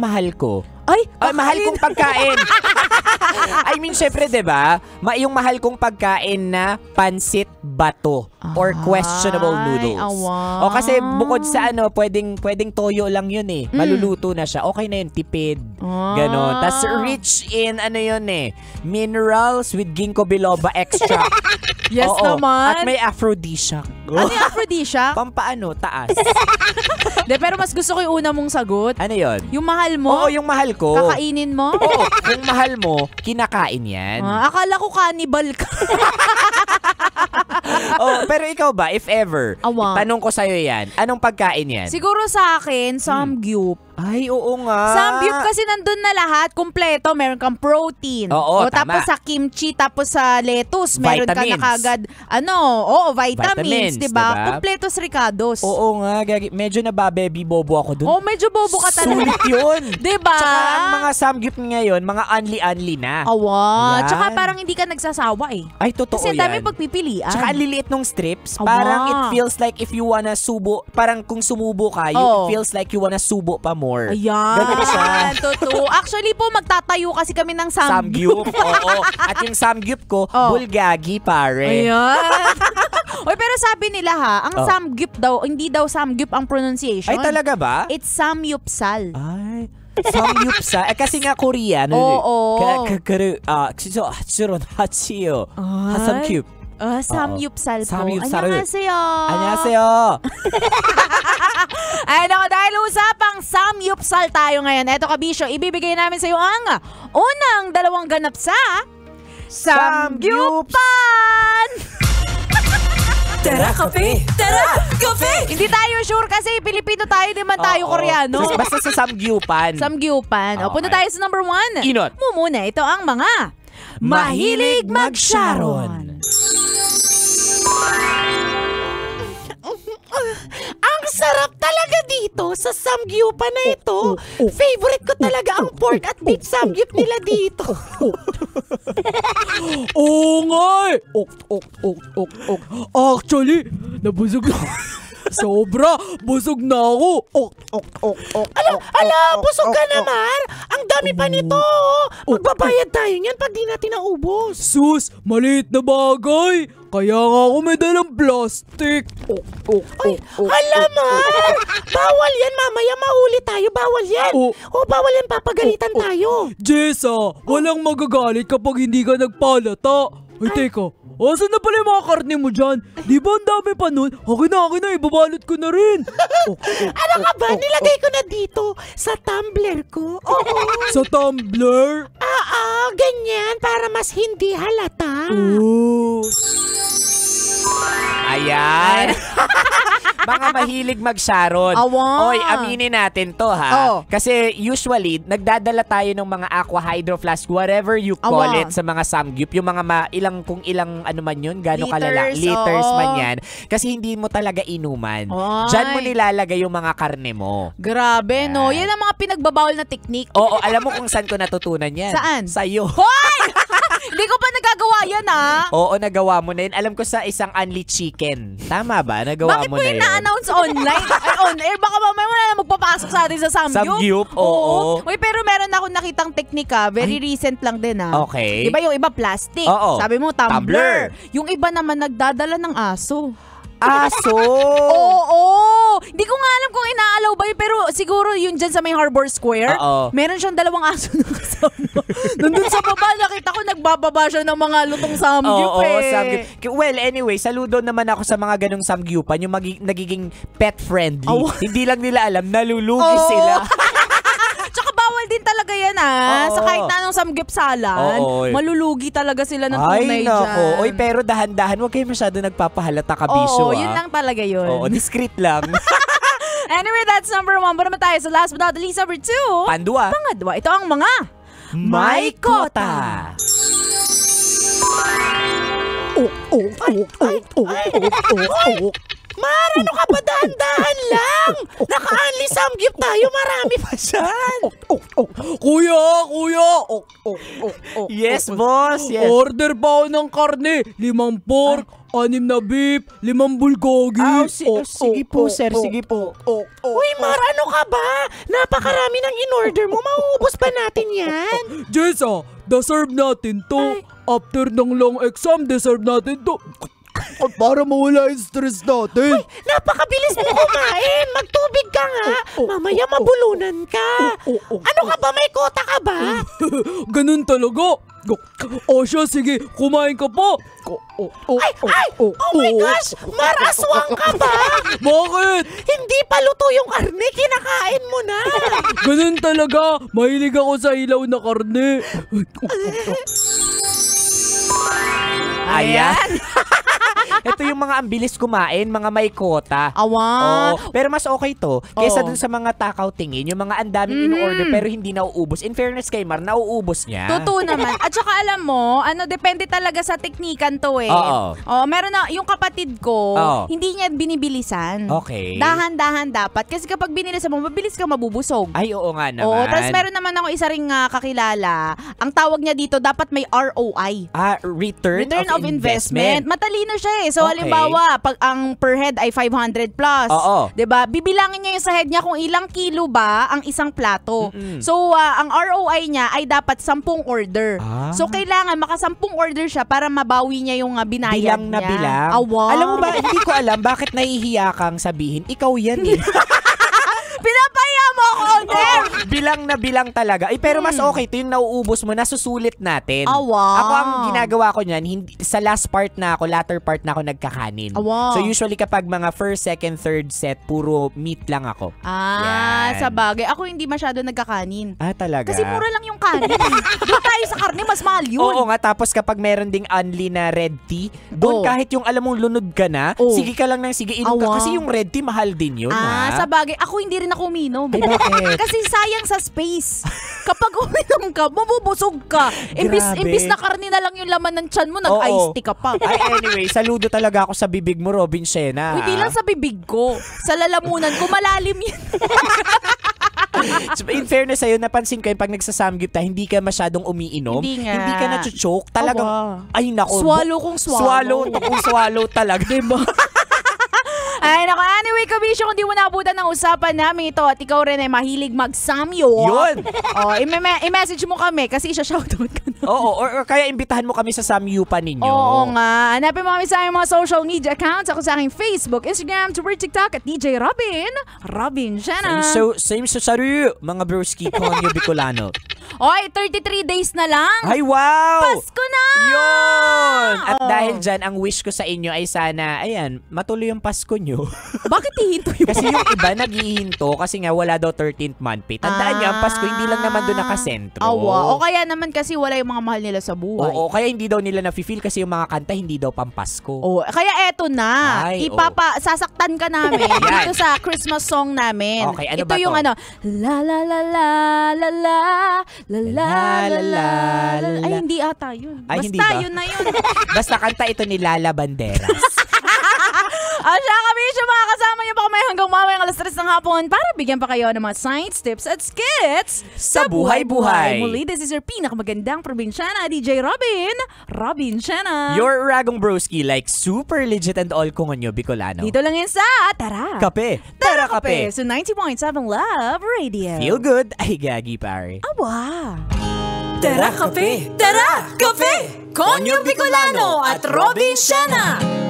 mahal ko. Ay, mahal kong pagkain. I mean, syempre, diba? Yung mahal kong pagkain na pansit bato or questionable noodles. O kasi bukod sa pwedeng toyo lang yun eh. Maluluto na siya. Okay na yun, tipid. Ganon. Tas rich in, minerals with ginkgo biloba extract. Yes naman. At may aphrodisiac. Ano yung aphrodisiac? Taas. Pero mas gusto ko yung una mong sagot. Ano yun? Yung mahal mo? Oo, yung mahal ko. Kakainin mo? Oo, kung mahal mo, kinakain yan. Akala ko cannibal ka. Pero ikaw ba, if ever, tanong ko sa'yo yan, anong pagkain yan? Siguro sa akin, samgyup. Ay, oo nga. Samgyup kasi nandun na lahat, kumpleto. Meron kang protein. Oo, tama. Tapos sa kimchi, tapos sa lettuce, meron ka na kagad, vitamins, diba? Kumpletos ricados. Oo nga, medyo nabababy bobo ako dun. Medyo bobo ka talaga. Sulit yun. Diba? Tsaka ang mga samgyup ngayon, mga unli-unli na. Tsaka parang hindi ka nagsasawa eh. Ay, totoo kasi yan. Kasi dami pagpipilian. Tsaka ang liliit nung strips, parang it feels like if you wanna subo, parang kung sumubo ka, it feels like you wanna subo pa more. Ayan. Ganun siya. Totoo. Actually po, magtatayo kasi kami ng samgyup. Oo. At yung samgyup ko, bulgagi pare. Ayan. Pero sabi nila ang samgyup daw, hindi daw samgyup ang pronunciation. Ay, talaga ba? It's samyupsal. Ay. Samyupsal. Kasi nga Korean. Samgyup. Samyupsal po. Samyupsal. Annyeonghaseyo. Ay, naku, dahil usapang samyupsal tayo ngayon. Eto kabisyo, ibibigay namin sa iyo ang unang 2 ganap sa Samgyupan! Tara, kape! Tara, kape! Hindi tayo sure kasi Pilipino tayo, di man tayo Koreano. Basta sa Samgyupan. Samgyupan. Punta tayo sa number 1. Inot. Muna, ito ang mga Mahilig Mag-Sharon. Ang sarap talaga dito sa samgyupan na ito. Favorite ko talaga ang pork at beef samgyup nila dito. Oo nga eh. Actually, nabusog na. Sobra, busog na ako. Busog ka naman. Ang dami pa nito. Magbabayad tayo niyan pag di natin naubos. Sus, maliit na bagay. Kaya nga ako may dalang plastic. Mar! Bawal yan, mamaya mahuli tayo. Bawal yan. Bawal yan, papagalitan tayo. Jessa, walang magagalit kapag hindi ka nagpalata. Ay, teka. Asan na pala yung mga karne mo dyan? Di ba ang dami pa nun? Akin na, ibabalot ko na rin. Ano ka ba? Nilagay ko na dito sa tumbler ko. Sa tumbler? Ganyan para mas hindi halata. Ayan. Mga mahilig mag-Sharon. Oy, aminin natin to Kasi usually, nagdadala tayo ng mga aqua hydro flask, whatever you call it, sa mga samgyup. Yung mga kung ilang ano man yun, gano'ng kalala, liters man yan. Kasi hindi mo talaga inuman. Diyan mo nilalagay yung mga karne mo. Grabe, no? Yan ang mga pinagbabawal na technique. Oo, alam mo kung saan ko natutunan yan? Saan? Sa'yo. Hoy! Hindi ko pa nagagawa yan, Oo, nagawa mo na yun. Alam ko sa isang Unli Chicken. Tama ba? Nagawa mo na yun. Bakit mo na-announce online? Ay, on air. Baka mamaya mo na magpapasok sa atin sa samgyup. Samgyup, oo. Uy, pero meron akong nakitang teknik Very recent lang din Okay. Diba yung iba plastic? Oo. Sabi mo, tumbler. Yung iba naman nagdadala ng aso. Aso? Oo. Hindi ko nga alam kung inaalaw ba yun, pero siguro yun dyan sa may Harbor Square. Meron siyang 2 aso na kasama. Nandun sa baba, nakita ko nagbababa siya ng mga lutong samgyup samgyup. Well, anyway, saludo naman ako sa mga ganong samgyupan, yung nagiging pet friendly. Hindi lang nila alam, nalulugi sila. Tsaka bawal din talaga yan sa kahit na anong samgyupsalan. Malulugi talaga sila ng tunay dyan. Oy, pero dahan-dahan, huwag kayo masyado nagpapahalata kabisyo. Yun lang talaga yun. Discreet lang. Anyway, that's number 1. Pero naman tayo sa last but not the least, number 2. Pangadwa. Ito ang mga May Kota. Mar, ano ka ba? Dahan-dahan lang. Naka-unli Actually, samgyup tayo. Marami pa siyan. Kuya! Yes, boss. Yes. Order pa ako ng karne. 5 pork, 6 na beef, 5 bulgogi. Sige po, sir. Sige po. Uy, Mar, ano ka ba? Napakarami ng in-order mo. Mauubos pa natin yan. Jessa, deserve natin to. After ng long exam, deserve natin to. Para mawala yung stress natin. Uy, napakabilis mo kumain. Magtubig ka nga. Mamaya mabulunan ka. Ano ka ba? May kota ka ba? Ganun talaga. O siya, sige, kumain ka pa. Ay! Oh my gosh! Mar, aswang ka ba? Bakit? Hindi pa luto yung karne. Kinakain mo na. Ganun talaga. Mahilig ako sa ilaw na karne. Ayan. Ito yung mga ambilis kumain, mga may kota. Awan. Pero mas okay to kaysa dun sa mga takaw tingin, yung mga andaming in-order pero hindi nauubos. In fairness kay Mar, nauubos niya. Totoo naman. At saka alam mo, depende talaga sa teknikan to eh. Oo. Meron na, yung kapatid ko, Oo. hindi niya binibilisan. Okay. Dahan-dahan dapat. Kasi kapag binibilisan mo, mabilis ka mabubusog. Ay, oo nga naman. Oo, tapos meron naman ako isa ring kakilala. Ang tawag niya dito, dapat may ROI. Return of investment. Matalino siya eh. So, Okay. halimbawa, pag ang per head ay 500 plus. Oo. 'Di ba? Bibilangin niya yung sa head niya kung ilang kilo ba ang isang plato. So, ang ROI niya ay dapat 10 order. So, kailangan maka 10 order siya para mabawi niya yung binayad Bilang niya. na bilang. Awa. Alam mo ba, hindi ko alam bakit nahihiya kang sabihin, ikaw yan eh. Pinapaya mo ako, Oder! Bilang na bilang talaga. Pero mas okay to yung nauubos mo, nasusulit natin. Awa. Ako ang ginagawa ko niyan, sa last part na ako, latter part na ako nagkakanin. Awa. So usually kapag mga first, second, third set, puro meat lang ako. Yan. Sa bagay. Ako hindi masyado nagkakanin. Talaga? Kasi mura lang yung kanin. Doon tayo sa karne, mas mahal yun. Oo nga, tapos kapag meron ding only na red tea, doon kahit yung alam mong lunod ka na, sige ka lang ng sige, inom ka. Kasi yung red tea, mahal din yun. Sa bagay. Ako hindi rin ako uminom. Bakit? Kasi sayang sa space. Kapag uminom ka, mabubusog ka. Imbis na karne na lang yung laman ng tiyan mo, nag-iced tea ka pa. Anyway, saludo talaga ako sa bibig mo, Robin Shena. Hindi lang sa bibig ko. Sa lalamunan ko, malalim yun. So, in fairness sa'yo, napansin ko yung pag nagsasamgyup tayo, hindi ka masyadong umiinom. Hindi nga. Hindi ka na-choke. Talagang, ay nako. Swallow kung swallow. Swallow talaga. Diba? Ay, nako. Anyway, Kabisyo, kung di mo naabutan ng usapan namin ito at ikaw rin ay mahilig mag-samyo. Yun. I-message mo kami kasi isa-shoutout ka na. Oo, or kaya imbitahan mo kami sa samgyupan ninyo. Oo nga. Hanapin mo kami sa aming mga social media accounts. Ako sa aking Facebook, Instagram, Twitter, TikTok at DJ Robin Shena. Same sa sari, mga broski konyo Bicolano. Oy, 33 days na lang. Ay, wow! Pasko na! Yun! At dahil dyan, ang wish ko sa inyo ay sana, ayan, matuloy yung Pasko nyo. Bakit hihinto yun? Kasi yung iba naghihinto kasi nga wala daw 13th month pay. Tandaan nyo, ang Pasko hindi lang naman doon nakasentro. O kaya naman kasi wala yung mga mahal nila sa buhay. Oo, kaya hindi daw nila na-feel kasi yung mga kanta hindi daw pampasko. Kaya eto na. Ay, sasaktan ka namin dito sa Christmas song namin. Okay, ano ito ba to? yung la la la la la la la la la la. Ay, hindi ata yun. Ay, hindi Basta ba? yun na yun. Basta kanta ito ni Lala Banderas. Siya kami siya mga kasama niyo pa kami hanggang mamayang 3:00 ng hapon para bigyan pa kayo ng mga science tips at skits Sa buhay-buhay. Muli, this is your pinakamagandang probinsyana, DJ Robin Shena. Your ragong broski like super legit and all kungonyo Bicolano. Dito lang yan sa Tara Kape. Tara Kape. So 90.7 Love Radio. Feel good. Ay, gagi pare. Awa. Tara Kape! Tara Kape! Konyo Bicolano at Robin Shena!